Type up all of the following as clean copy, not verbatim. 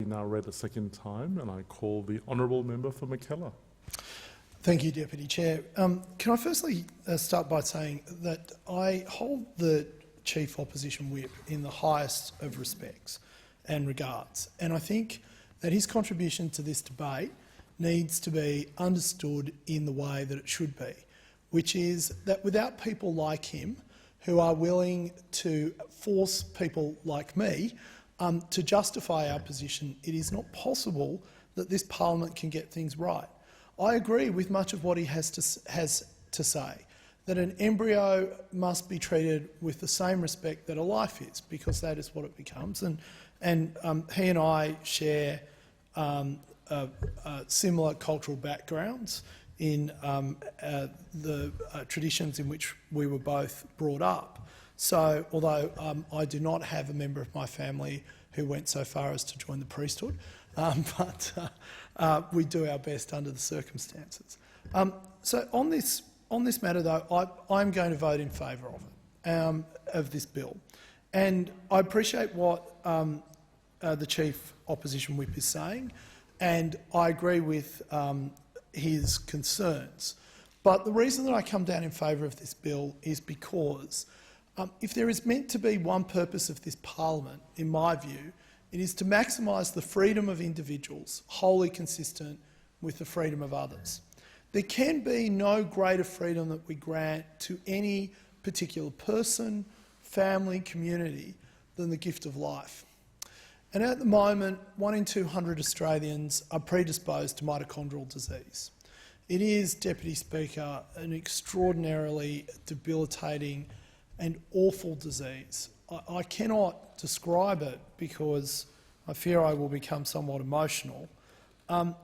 now read a second time, and I call the honourable member for Mackellar. Thank you, Deputy Chair. Can I firstly start by saying that I hold the Chief Opposition Whip in the highest of respects and regards, and I think that his contribution to this debate needs to be understood in the way that it should be, which is that without people like him who are willing to force people like me to justify our position, it is not possible that this parliament can get things right. I agree with much of what he has to say, that an embryo must be treated with the same respect that a life is, because that is what it becomes. And he and I share similar cultural backgrounds in the traditions in which we were both brought up. So although I do not have a member of my family who went so far as to join the priesthood, but we do our best under the circumstances. So on this matter, though, I'm going to vote in favour of this bill. And I appreciate what the Chief Opposition Whip is saying, and I agree with his concerns. But the reason that I come down in favour of this bill is because if there is meant to be one purpose of this parliament, in my view, it is to maximise the freedom of individuals, wholly consistent with the freedom of others. There can be no greater freedom that we grant to any particular person, family, community than the gift of life. And at the moment, 1 in 200 Australians are predisposed to mitochondrial disease. It is, Deputy Speaker, an extraordinarily debilitating and awful disease. I cannot describe it because I fear I will become somewhat emotional.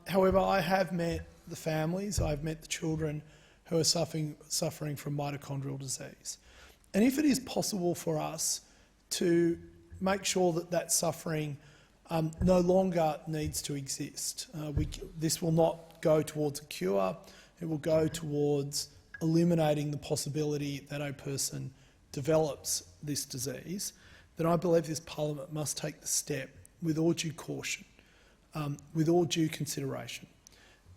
However, I have met the families, I've met the children who are suffering from mitochondrial disease. And if it is possible for us to make sure that that suffering no longer needs to exist, this will not go towards a cure, it will go towards eliminating the possibility that a person develops this disease, then I believe this parliament must take the step with all due caution, with all due consideration,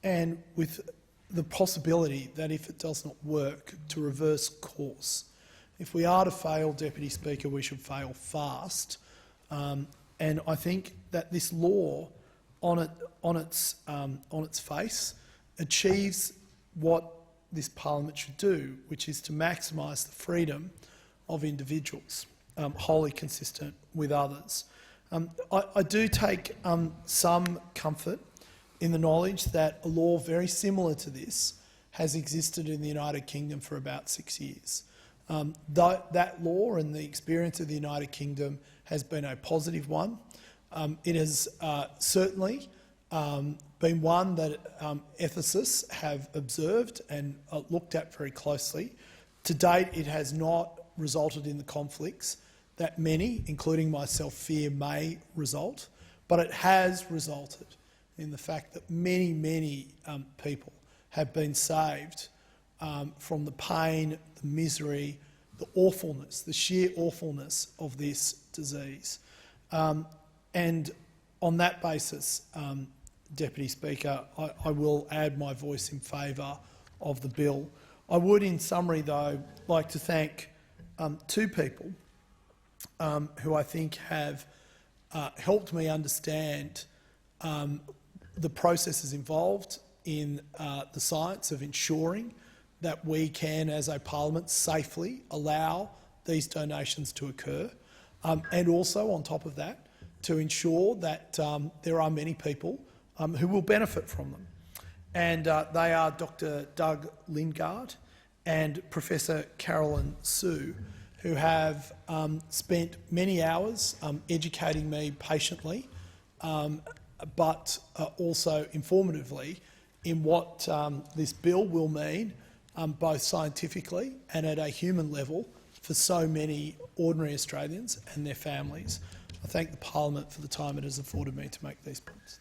and with the possibility that if it does not work, to reverse course. If we are to fail, Deputy Speaker, we should fail fast. And I think that this law, on its face, achieves what this parliament should do, which is to maximise the freedom of individuals, wholly consistent with others. I do take some comfort in the knowledge that a law very similar to this has existed in the United Kingdom for about 6 years. That law and the experience of the United Kingdom has been a positive one. It has certainly been one that ethicists have observed and looked at very closely. To date, it has not resulted in the conflicts that many, including myself, fear may result, but it has resulted in the fact that many people have been saved from the pain, the misery, the awfulness, the sheer awfulness of this disease. And on that basis, Deputy Speaker, I will add my voice in favour of the bill. I would, in summary, though, like to thank two people who I think have helped me understand the processes involved in the science of ensuring that we can, as a parliament, safely allow these donations to occur, and also, on top of that, to ensure that there are many people who will benefit from them. And they are Dr. Doug Lingard and Professor Carolyn Sue, who have spent many hours educating me patiently, but also informatively, in what this bill will mean, both scientifically and at a human level, for so many ordinary Australians and their families. I thank the Parliament for the time it has afforded me to make these points.